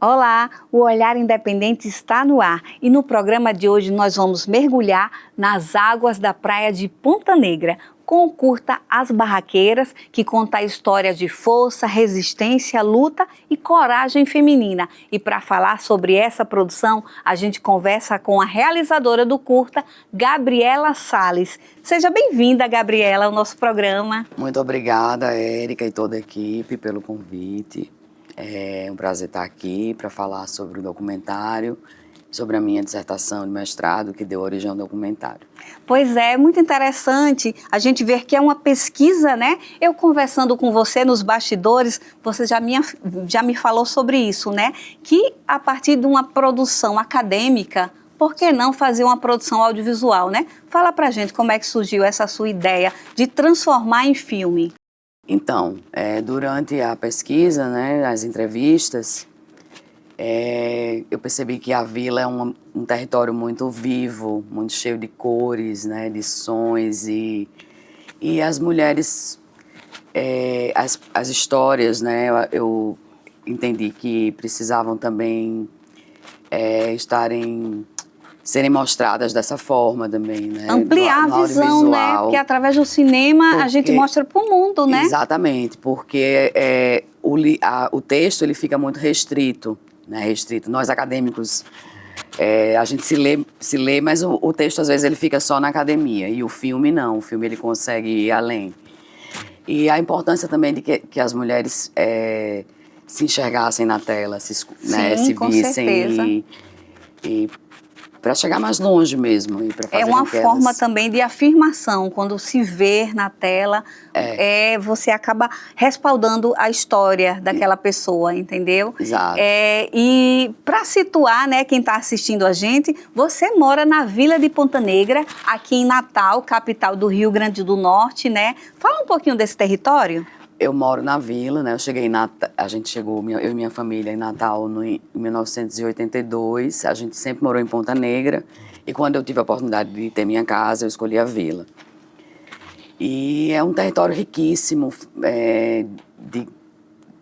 Olá, o Olhar Independente está no ar e no programa de hoje nós vamos mergulhar nas águas da praia de Ponta Negra com o curta As Barraqueiras, que conta a história de força, resistência, luta e coragem feminina. E para falar sobre essa produção, a gente conversa com a realizadora do curta, Gabriela Salles. Seja bem-vinda, Gabriela, ao nosso programa. Muito obrigada, Érica e toda a equipe pelo convite. É um prazer estar aqui para falar sobre o documentário, sobre a minha dissertação de mestrado que deu origem ao documentário. Pois é, muito interessante a gente ver que é uma pesquisa, né? Eu conversando com você nos bastidores, você já me falou sobre isso, né? Que a partir de uma produção acadêmica, por que não fazer uma produção audiovisual, né? Fala pra gente como é que surgiu essa sua ideia de transformar em filme. Então, durante a pesquisa, né, as entrevistas, eu percebi que a vila é um território muito vivo, muito cheio de cores, né, de sons e as mulheres, as histórias, né, eu entendi que precisavam também serem mostradas dessa forma também, né? Ampliar no a visão, né? Porque através do cinema a gente mostra para o mundo, né? Exatamente, porque o texto ele fica muito restrito, né? Restrito. Nós acadêmicos, a gente se lê, mas o texto às vezes ele fica só na academia e o filme não, o filme ele consegue ir além. E a importância também de que as mulheres se enxergassem na tela, se vissem e para chegar mais longe mesmo. E fazer uma forma também de afirmação, quando se vê na tela, você acaba respaldando a história daquela pessoa, entendeu? Exato. E para situar, né, quem está assistindo a gente, você mora na Vila de Ponta Negra, aqui em Natal, capital do Rio Grande do Norte, né? Fala um pouquinho desse território. Eu moro na vila, né? A gente chegou, eu e minha família, em Natal em 1982. A gente sempre morou em Ponta Negra. E quando eu tive a oportunidade de ter minha casa, eu escolhi a vila. E é um território riquíssimo, de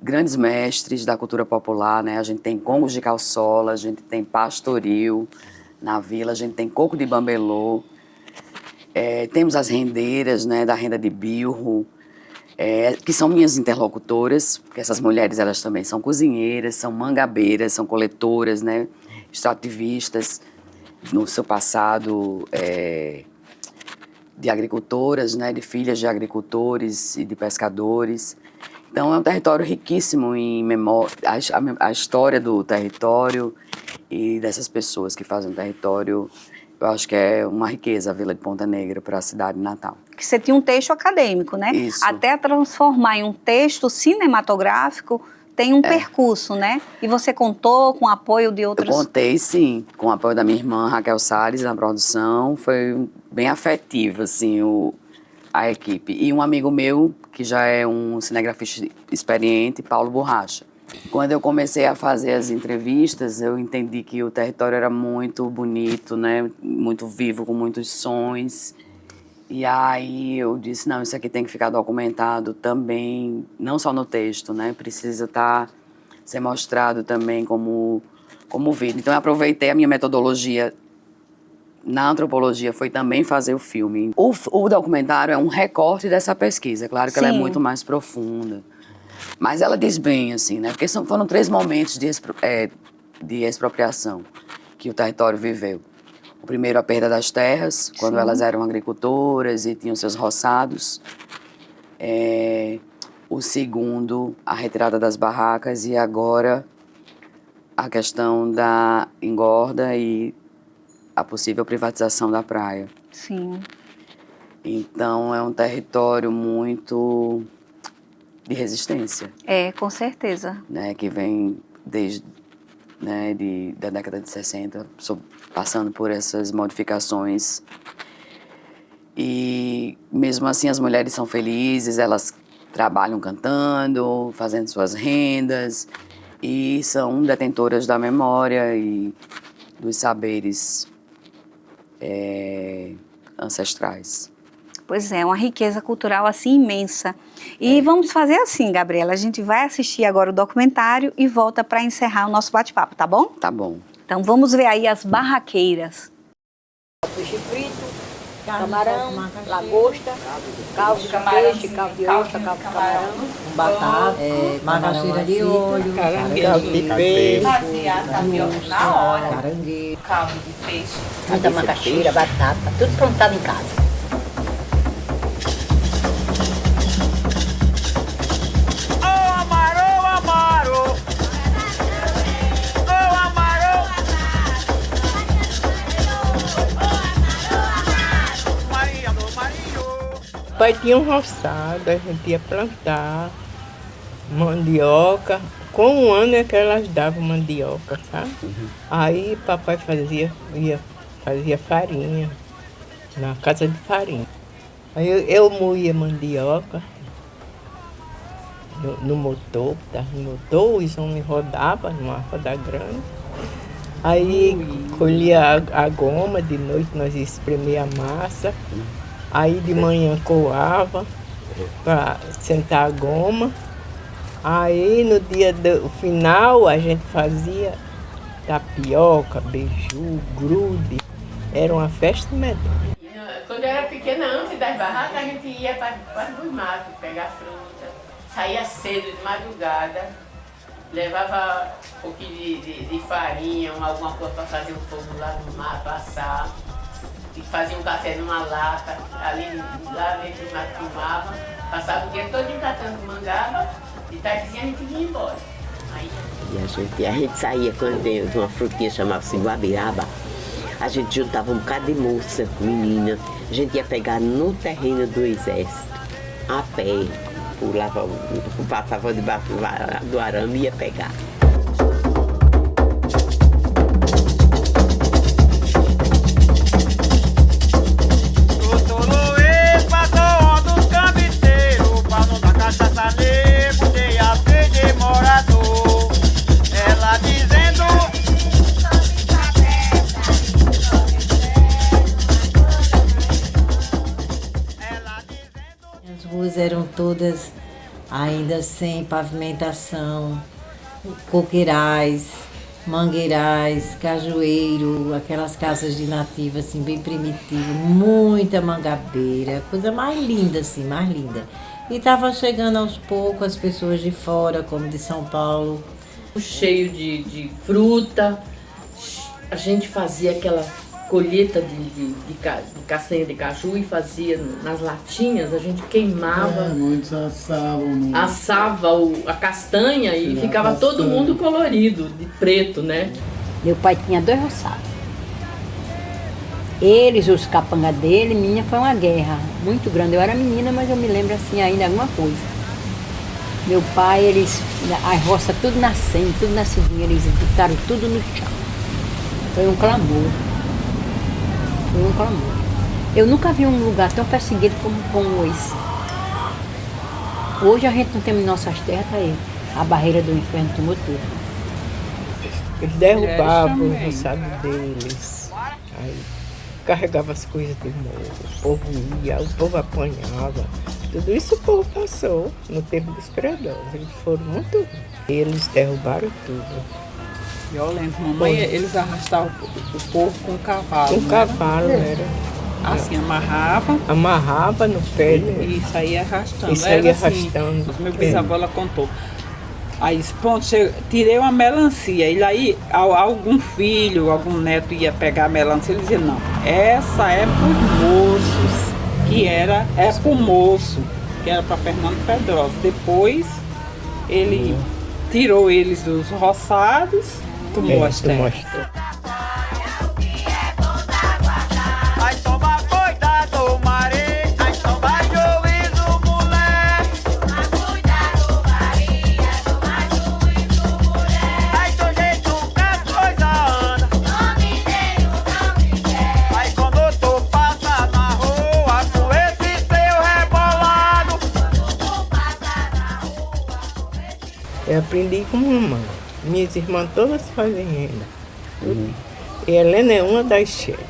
grandes mestres da cultura popular, né? A gente tem congos de calçola, a gente tem pastoril na vila, a gente tem coco de bambelô. Temos as rendeiras, né? Da renda de bilro. Que são minhas interlocutoras, porque essas mulheres elas também são cozinheiras, são mangabeiras, são coletoras, né, extrativistas no seu passado de agricultoras, né, de filhas de agricultores e de pescadores. Então é um território riquíssimo em memória, a história do território e dessas pessoas que fazem o território. Eu acho que é uma riqueza a Vila de Ponta Negra para a cidade de Natal. Que você tinha um texto acadêmico, né? Isso. Até transformar em um texto cinematográfico tem um percurso, né? E você contou com o apoio de outras... Eu contei, sim, com o apoio da minha irmã Raquel Salles na produção. Foi bem afetivo, assim, a equipe. E um amigo meu, que já é um cinegrafista experiente, Paulo Borracha. Quando eu comecei a fazer as entrevistas, eu entendi que o território era muito bonito, né? Muito vivo, com muitos sons. E aí eu disse, não, isso aqui tem que ficar documentado também, não só no texto, né? Precisa ser mostrado também como vídeo. Então eu aproveitei a minha metodologia na antropologia, foi também fazer o filme. O documentário é um recorte dessa pesquisa, claro que ela é muito mais profunda. Mas ela diz bem, assim, né? Porque foram 3 momentos de expropriação que o território viveu. O primeiro, a perda das terras, quando elas eram agricultoras e tinham seus roçados. O segundo, a retirada das barracas e agora a questão da engorda e a possível privatização da praia. Sim. Então, é um território muito de resistência. Com certeza. Né, que vem desde da década de 60, passando por essas modificações. E mesmo assim as mulheres são felizes, elas trabalham cantando, fazendo suas rendas e são detentoras da memória e dos saberes ancestrais. Pois é, uma riqueza cultural assim imensa. E vamos fazer assim, Gabriela, a gente vai assistir agora o documentário e volta para encerrar o nosso bate-papo, tá bom? Tá bom. Então vamos ver aí as barraqueiras. Peixe frito, camarão, lagosta, caldo de peixe, caldo de ostra, caldo de camarão, batata, macaxeira de olho, Caldo de peixe, fazia tapioca na hora, caranguejo, caldo de peixe, muita macaxeira, batata, tudo prontado em casa. Pai tinha um roçado, a gente ia plantar mandioca. Com um ano é que elas davam mandioca, sabe? Aí papai fazia farinha, na casa de farinha. Aí eu moía mandioca no motor, os homens rodavam numa roda grande. Aí colhia a goma, de noite nós espremia a massa. Aí de manhã coava para sentar a goma. Aí no dia do final a gente fazia tapioca, beiju, grude. Era uma festa medonha. Quando eu era pequena, antes das barracas, a gente ia para os matos pegar fruta. Saía cedo, de madrugada. Levava um pouquinho de farinha, alguma coisa para fazer um fogo lá no mato, assar. E fazia um café numa lata, lá dentro do mato filmava. Passava o dia todo catando mangaba, de tardezinha a gente vinha embora. Aí, E a gente saía quando tem uma frutinha chamava-se guabiraba. A gente juntava um bocado de moça, menina. A gente ia pegar no terreno do exército, a pé. Passava debaixo do arame e ia pegar. As ruas eram todas ainda sem pavimentação, coqueirais, mangueirais, cajueiro, aquelas casas de nativa assim bem primitivas, muita mangabeira, coisa mais linda assim, mais linda. E estava chegando aos poucos as pessoas de fora, como de São Paulo. Cheio de fruta, a gente fazia aquela colheita de castanha de caju e fazia nas latinhas, a gente queimava, muitos assavam. assava a castanha e ficava todo mundo colorido, de preto, né? Meu pai tinha 2 roçados. Eles, os capangas dele, minha foi uma guerra muito grande. Eu era menina, mas eu me lembro assim ainda alguma coisa. Meu pai, as roças tudo nascendo, tudo nascidinho, eles botaram tudo no chão. Foi um clamor. Foi um clamor. Eu nunca vi um lugar tão perseguido como esse. Hoje a gente não tem em nossas terras, tá aí. A barreira do inferno tomou tudo. Eles derrubavam o roçado deles. Aí carregava as coisas do morro, o povo ia, o povo apanhava. Tudo isso o povo passou no tempo dos predadores. Eles foram muito ruins. Eles derrubaram tudo. Violento, mamãe, eles arrastavam o povo com o cavalo. Um cavalo era. Assim, amarrava. Amarrava no pé. E saía arrastando. E saía assim, arrastando. Os meus bisavós, ela contou. Aí, pronto, tirei uma melancia. E aí, algum filho, algum neto ia pegar a melancia. Ele dizia, não, essa é para os moços, é para o moço, que era para Fernando Pedrosa. Depois, ele tirou eles dos roçados, tomou as terras. Eu aprendi com mamãe. Minhas irmãs todas fazem renda. E Helena é uma das chefes.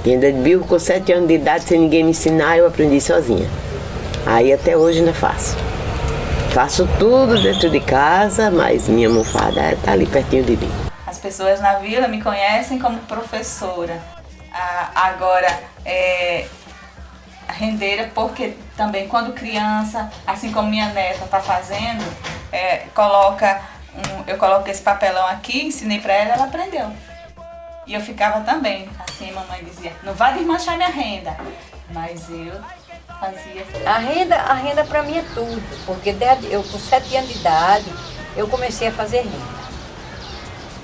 E ainda de birro, com 7 anos de idade, sem ninguém me ensinar, eu aprendi sozinha. Aí até hoje ainda faço. Faço tudo dentro de casa, mas minha almofada está ali pertinho de mim. As pessoas na vila me conhecem como professora. Agora, rendeira, porque também quando criança, assim como minha neta está fazendo, eu coloco esse papelão aqui, ensinei para ela, ela aprendeu. E eu ficava também, assim, a mamãe dizia, não vai desmanchar minha renda. Mas eu fazia. A renda para mim é tudo, porque eu com 7 anos de idade, eu comecei a fazer renda.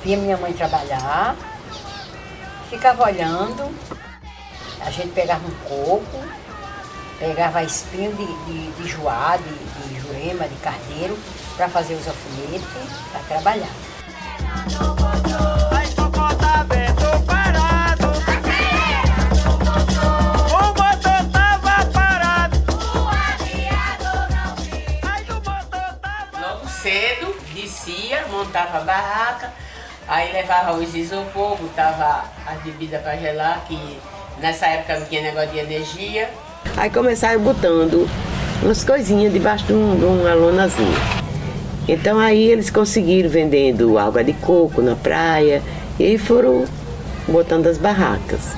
Via minha mãe trabalhar, ficava olhando, a gente pegava um coco, pegava espinho de joá, de jurema, de carneiro, para fazer os alfinetes, para trabalhar. Logo cedo, descia, montava a barraca, aí levava os isopor, botava as bebidas para gelar, que nessa época não tinha negócio de energia. Aí começaram botando umas coisinhas debaixo de uma lonazinha. Então aí eles conseguiram vendendo água de coco na praia e aí foram botando as barracas.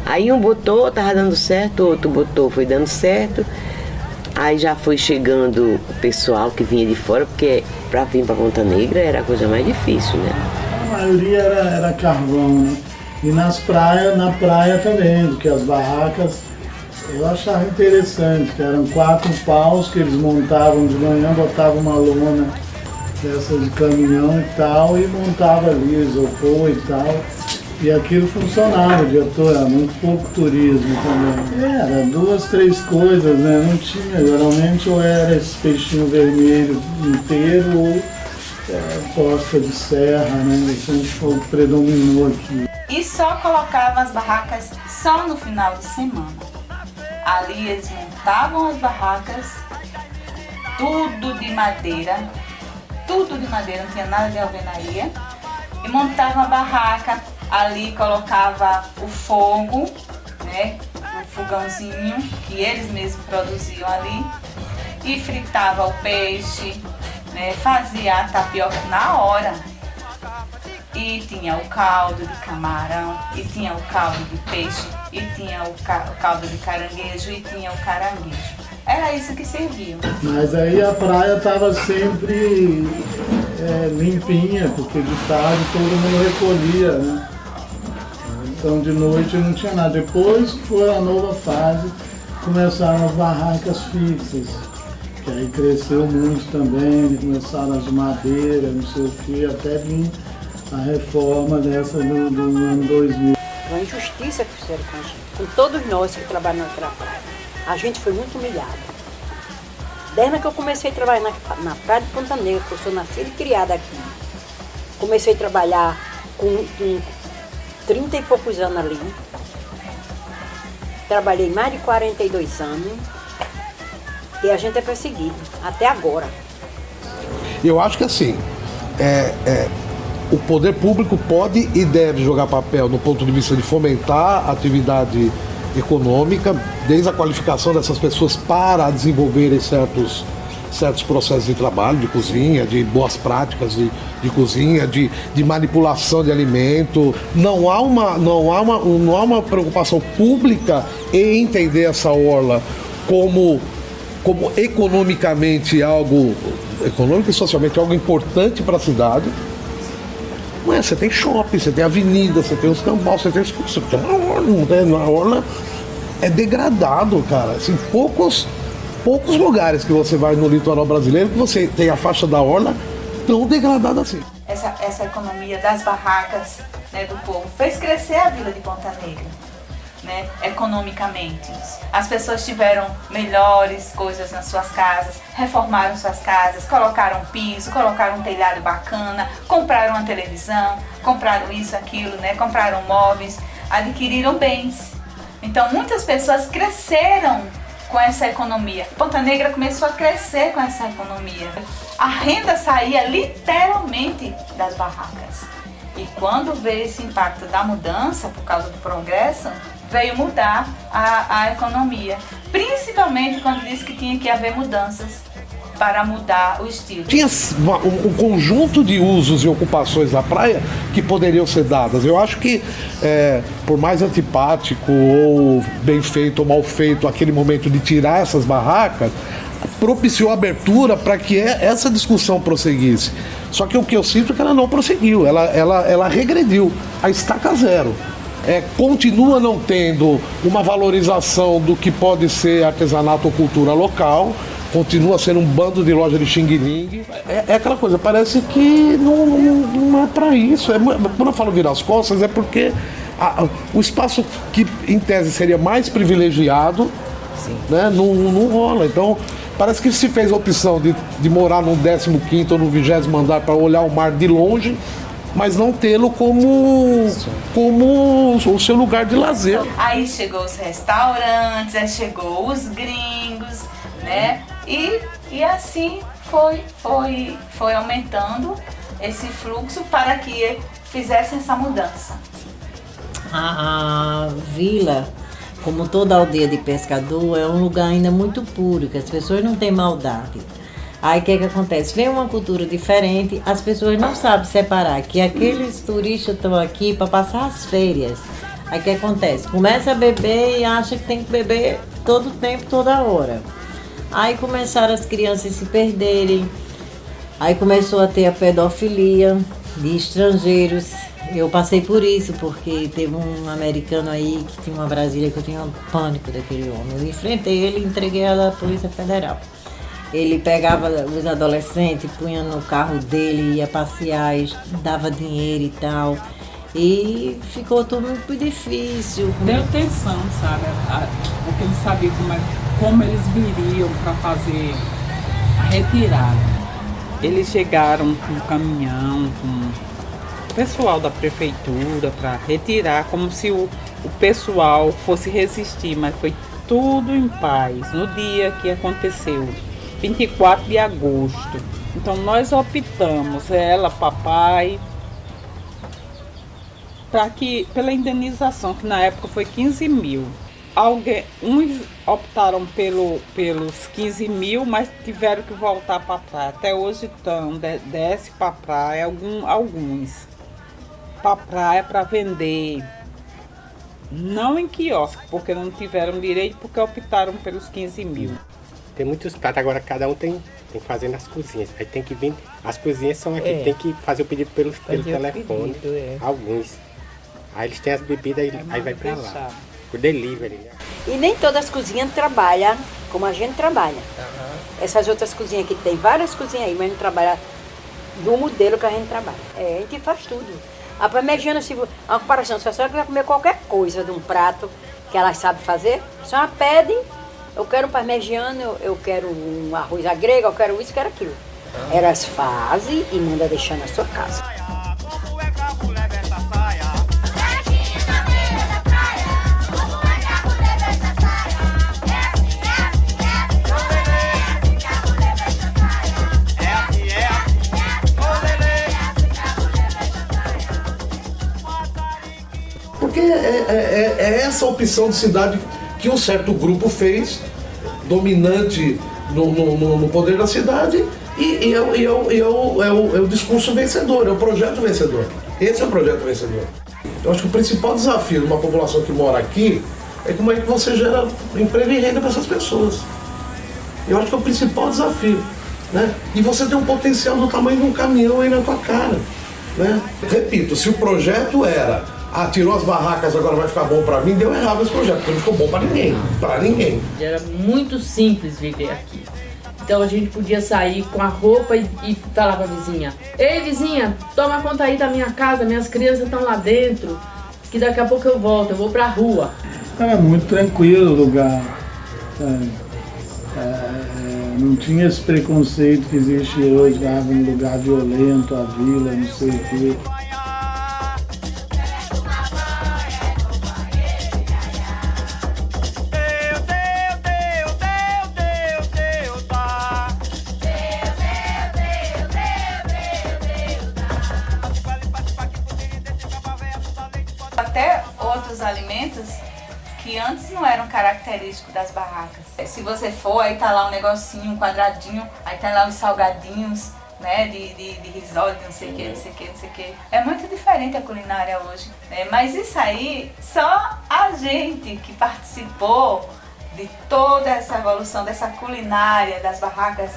Aí um botou, estava dando certo, o outro botou, foi dando certo. Aí já foi chegando o pessoal que vinha de fora, porque para vir para Ponta Negra era a coisa mais difícil, né? A maioria era carvão, né? E na praia também, porque as barracas eu achava interessante, que eram 4 paus que eles montavam de manhã, botavam uma lona dessa de caminhão e tal, e montava ali isopor e tal. E aquilo funcionava o dia todo, era muito pouco turismo também. Era 2, 3 coisas, né? Não tinha, geralmente ou era esse peixinho vermelho inteiro ou posta de serra, né? Isso predominou aqui. E só colocava as barracas só no final de semana. Ali eles montavam as barracas, tudo de madeira, não tinha nada de alvenaria. E montavam a barraca, ali colocava o fogo, né, um fogãozinho que eles mesmos produziam ali. E fritava o peixe, né, fazia a tapioca na hora. E tinha o caldo de camarão, e tinha o caldo de peixe, e tinha o caldo de caranguejo, e tinha o caranguejo. Era isso que servia. Mas aí a praia estava sempre limpinha, porque de tarde todo mundo recolhia, né? Então de noite não tinha nada. Depois que foi a nova fase, começaram as barracas fixas. Que aí cresceu muito também, começaram as de madeira, não sei o que, até vir a reforma dessa do ano 2000. Uma injustiça que fizeram com a gente, com todos nós que trabalham naquela praia. A gente foi muito humilhado. Desde que eu comecei a trabalhar na praia de Ponta Negra, que eu sou nascida e criada aqui. Comecei a trabalhar com 30 e poucos anos ali. Trabalhei mais de 42 anos. E a gente é perseguido, até agora. Eu acho que assim, o poder público pode e deve jogar papel no ponto de vista de fomentar a atividade econômica, desde a qualificação dessas pessoas para desenvolverem certos processos de trabalho, de cozinha, de boas práticas de cozinha, de manipulação de alimento. Não há uma preocupação pública em entender essa orla como economicamente econômico e socialmente algo importante para a cidade. Mas você tem shopping, você tem avenida, você tem os cambal, você tem uma orla, né? A orla é degradado, cara. Assim, poucos lugares que você vai no litoral brasileiro que você tem a faixa da orla tão degradada assim. Essa economia das barracas, né, do povo fez crescer a vila de Ponta Negra, né, economicamente. As pessoas tiveram melhores coisas nas suas casas, reformaram suas casas, colocaram piso, colocaram um telhado bacana, compraram uma televisão, compraram isso, aquilo, né, compraram móveis, adquiriram bens. Então muitas pessoas cresceram com essa economia. Ponta Negra começou a crescer com essa economia. A renda saía literalmente das barracas. E quando veio esse impacto da mudança, por causa do progresso, veio mudar a economia. Principalmente quando disse que tinha que haver mudanças para mudar o estilo. Tinha um conjunto de usos e ocupações da praia que poderiam ser dadas. Eu acho que, por mais antipático ou bem feito ou mal feito, aquele momento de tirar essas barracas, propiciou abertura para que essa discussão prosseguisse. Só que o que eu sinto é que ela não prosseguiu, ela regrediu, a estaca zero. Continua não tendo uma valorização do que pode ser artesanato ou cultura local, continua sendo um bando de loja de xing-ling. É aquela coisa, parece que não é para isso. Quando eu falo virar as costas, é porque o espaço que em tese seria mais privilegiado, né, não rola. Então, parece que se fez a opção de morar no 15º ou no 20º andar para olhar o mar de longe, mas não tê-lo como o seu lugar de lazer. Aí chegou os restaurantes, aí chegou os gringos, né? E assim foi aumentando esse fluxo para que fizessem essa mudança. A vila, como toda aldeia de pescador, é um lugar ainda muito puro, que as pessoas não têm maldade. Aí o que acontece? Vem uma cultura diferente, as pessoas não sabem separar que aqueles turistas estão aqui para passar as férias. Aí o que acontece? Começa a beber e acha que tem que beber todo o tempo, toda hora. Aí começaram as crianças se perderem, aí começou a ter a pedofilia de estrangeiros. Eu passei por isso, porque teve um americano aí que tinha uma Brasília que eu tinha um pânico daquele homem. Eu enfrentei ele e entreguei ela à Polícia Federal. Ele pegava os adolescentes, punha no carro dele, ia passear, dava dinheiro e tal. E ficou tudo muito difícil. Deu tensão, sabe? Porque eles sabiam como eles viriam para fazer a retirada. Eles chegaram com um caminhão, com o pessoal da prefeitura para retirar, como se o pessoal fosse resistir, mas foi tudo em paz. No dia que aconteceu, 24 de agosto. Então nós optamos, ela, papai, pela indenização, que na época foi 15 mil. Uns optaram pelos 15 mil, mas tiveram que voltar para a praia. Até hoje estão, desce para a praia, alguns para a praia para vender. Não em quiosque, porque não tiveram direito, porque optaram pelos 15 mil. Tem muitos pratos, agora cada um tem que fazer nas cozinhas. Aí tem que vir, as cozinhas são aqui, tem que fazer o pedido pelo telefone, alguns. Aí eles têm as bebidas, aí vai pra lá, o delivery, né? E nem todas as cozinhas trabalham como a gente trabalha. Essas outras cozinhas que tem várias cozinhas aí, mas não trabalham do modelo que a gente trabalha. A gente faz tudo. A parmegiana, se a comparação, se a senhora quiser comer qualquer coisa de um prato que ela sabe fazer, a senhora pede, eu quero um parmegiano, eu quero um arroz à grega, eu quero isso, eu quero aquilo. Elas fazem e manda deixar na sua casa. Porque é essa opção de cidade que um certo grupo fez, dominante no poder da cidade, e é o discurso vencedor, é o projeto vencedor. Esse é o projeto vencedor. Eu acho que o principal desafio de uma população que mora aqui é como é que você gera emprego e renda para essas pessoas. Eu acho que é o principal desafio, né? E você tem um potencial do tamanho de um caminhão aí na tua cara, né? Repito, se o projeto era tirou as barracas, agora vai ficar bom pra mim, deu errado esse projeto, porque não ficou bom pra ninguém. Era muito simples viver aqui. Então a gente podia sair com a roupa e falar pra vizinha: ei vizinha, toma conta aí da minha casa, minhas crianças estão lá dentro, que daqui a pouco eu volto, eu vou pra rua. Era muito tranquilo o lugar. Não tinha esse preconceito que existe hoje, um lugar violento, a vila, não sei o quê. Até outros alimentos que antes não eram característicos das barracas. Se você for, aí tá lá um negocinho, um quadradinho, aí tá lá os salgadinhos, né, de risole, não sei o que, não sei o que, não sei o que. É muito diferente a culinária hoje, né? Mas isso aí, só a gente que participou de toda essa evolução dessa culinária, das barracas,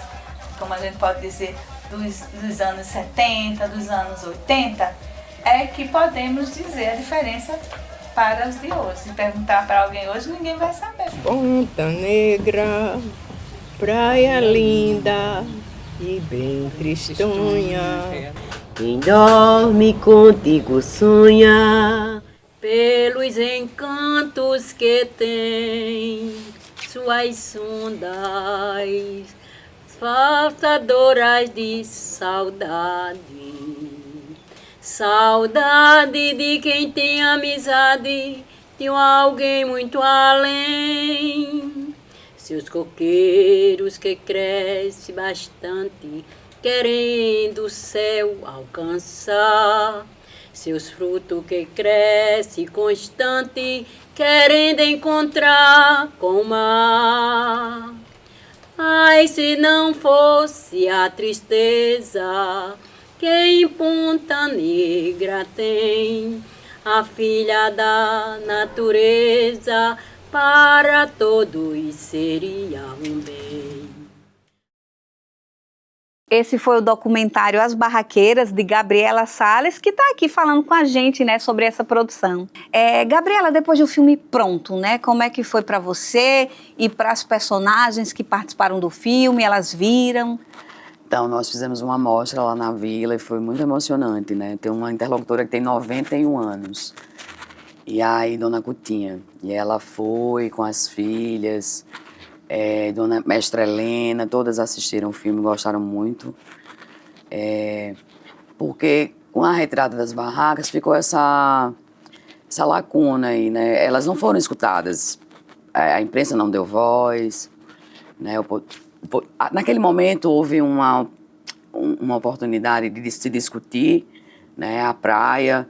como a gente pode dizer, dos anos 70, dos anos 80, é que podemos dizer a diferença para os de hoje. Se perguntar para alguém hoje, ninguém vai saber. Ponta Negra, praia linda e bem tristonha. Quem dorme contigo sonha. Pelos encantos que tem suas ondas, falsadoras de saudade. Saudade de quem tem amizade de alguém muito além. Seus coqueiros que crescem bastante, querendo o céu alcançar. Seus frutos que crescem constante, querendo encontrar com o mar. Ai, se não fosse a tristeza que em Ponta Negra tem, a filha da natureza, para todos seria um bem. Esse foi o documentário As Barraqueiras, de Gabriela Salles, que está aqui falando com a gente, né, sobre essa produção. Gabriela, depois do filme pronto, né, como é que foi para você e para as personagens que participaram do filme, elas viram? Então, nós fizemos uma amostra lá na vila e foi muito emocionante, né? Tem uma interlocutora que tem 91 anos, e aí, Dona Cutinha, e ela foi com as filhas, Dona Mestra Helena, todas assistiram o filme, gostaram muito, porque com a retrata das barracas ficou essa lacuna aí, né? Elas não foram escutadas, a imprensa não deu voz, né? Naquele momento houve uma oportunidade de se discutir, né, a praia,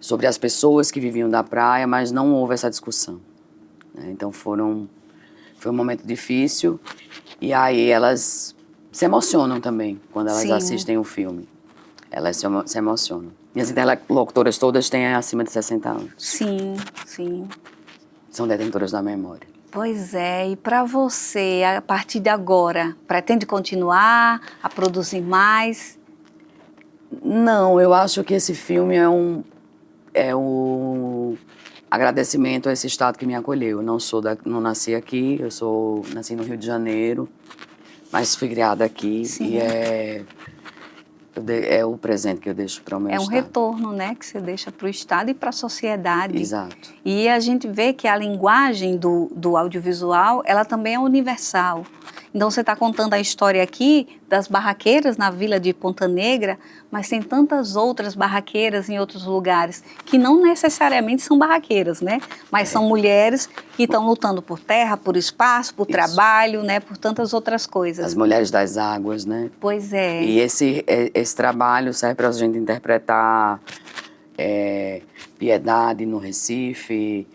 sobre as pessoas que viviam da praia, mas não houve essa discussão, né? Então foi um momento difícil e aí elas se emocionam também quando elas assistem o filme. Elas se emocionam. Minhas interlocutoras todas têm acima de 60 anos. Sim, sim. São detentoras da memória. Pois é, e para você, a partir de agora, pretende continuar a produzir mais? Não, eu acho que esse filme é um agradecimento a esse estado que me acolheu. Eu não nasci aqui, nasci no Rio de Janeiro, mas fui criada aqui. Sim. E é o presente que eu deixo para o meu estado. É um retorno, né, que você deixa para o estado e para a sociedade. Exato. E a gente vê que a linguagem do audiovisual, ela também é universal. Então você está contando a história aqui das barraqueiras na vila de Ponta Negra, mas tem tantas outras barraqueiras em outros lugares que não necessariamente são barraqueiras, né? Mas são mulheres que estão lutando por terra, por espaço, por trabalho, né? Por tantas outras coisas. As mulheres das águas, né? Pois é. E esse trabalho serve para a gente interpretar Piedade no Recife.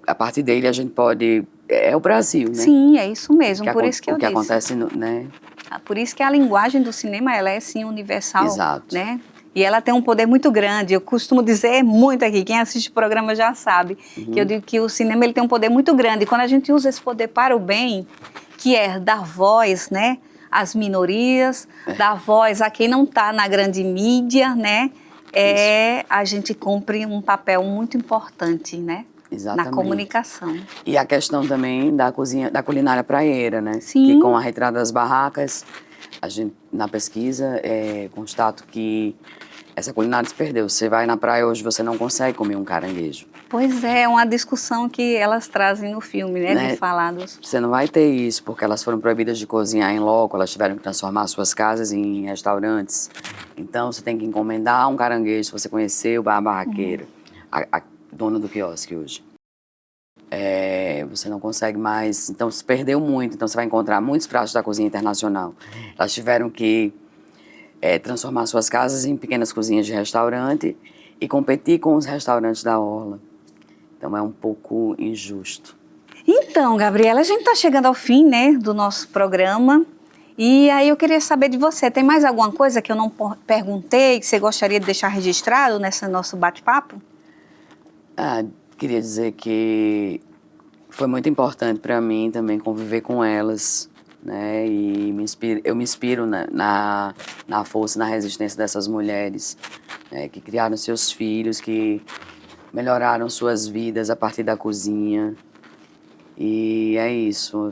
A partir dele a gente pode... É o Brasil, né? Sim, é isso mesmo, por isso que eu disse. O que acontece, né? Por isso que a linguagem do cinema, ela é, sim, universal. Exato. Né? E ela tem um poder muito grande. Eu costumo dizer muito aqui, quem assiste o programa já sabe, que eu digo que o cinema ele tem um poder muito grande. E quando a gente usa esse poder para o bem, que é dar voz, né, às minorias, dar voz a quem não está na grande mídia, né? A gente cumpre um papel muito importante, né? Exatamente. Na comunicação. E a questão também da culinária praieira, né? Sim. Que com a retrata das barracas, a gente, na pesquisa, constato que essa culinária se perdeu. Você vai na praia hoje, você não consegue comer um caranguejo. Pois é uma discussão que elas trazem no filme, né? De falados. Você não vai ter isso, porque elas foram proibidas de cozinhar em loco, elas tiveram que transformar suas casas em restaurantes. Então, você tem que encomendar um caranguejo, se você conhecer o barraqueiro. A dona do quiosque hoje. Você não consegue mais, então se perdeu muito, então você vai encontrar muitos pratos da cozinha internacional. Elas tiveram que transformar suas casas em pequenas cozinhas de restaurante e competir com os restaurantes da orla. Então é um pouco injusto. Então, Gabriela, a gente está chegando ao fim, né, do nosso programa. E aí eu queria saber de você, tem mais alguma coisa que eu não perguntei, que você gostaria de deixar registrado nesse nosso bate-papo? Queria dizer que foi muito importante para mim também conviver com elas, né? E eu me inspiro na força, na resistência dessas mulheres, né? Que criaram seus filhos, que melhoraram suas vidas a partir da cozinha. E é isso.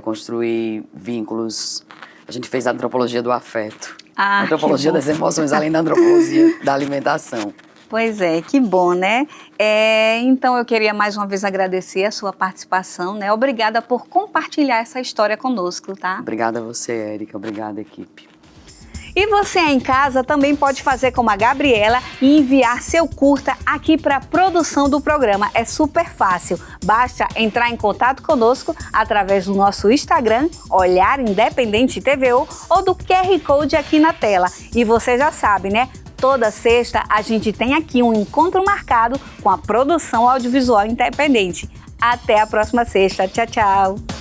Construir vínculos. A gente fez a antropologia do afeto. A antropologia das emoções, além da antropologia da alimentação. Pois é, que bom, né? Então eu queria mais uma vez agradecer a sua participação, né? Obrigada por compartilhar essa história conosco, tá? Obrigada a você, Érica. Obrigada, equipe. E você aí em casa também pode fazer como a Gabriela e enviar seu curta aqui para a produção do programa. É super fácil. Basta entrar em contato conosco através do nosso Instagram, Olhar Independente TVO, ou do QR Code aqui na tela. E você já sabe, né? Toda sexta a gente tem aqui um encontro marcado com a produção audiovisual independente. Até a próxima sexta. Tchau, tchau.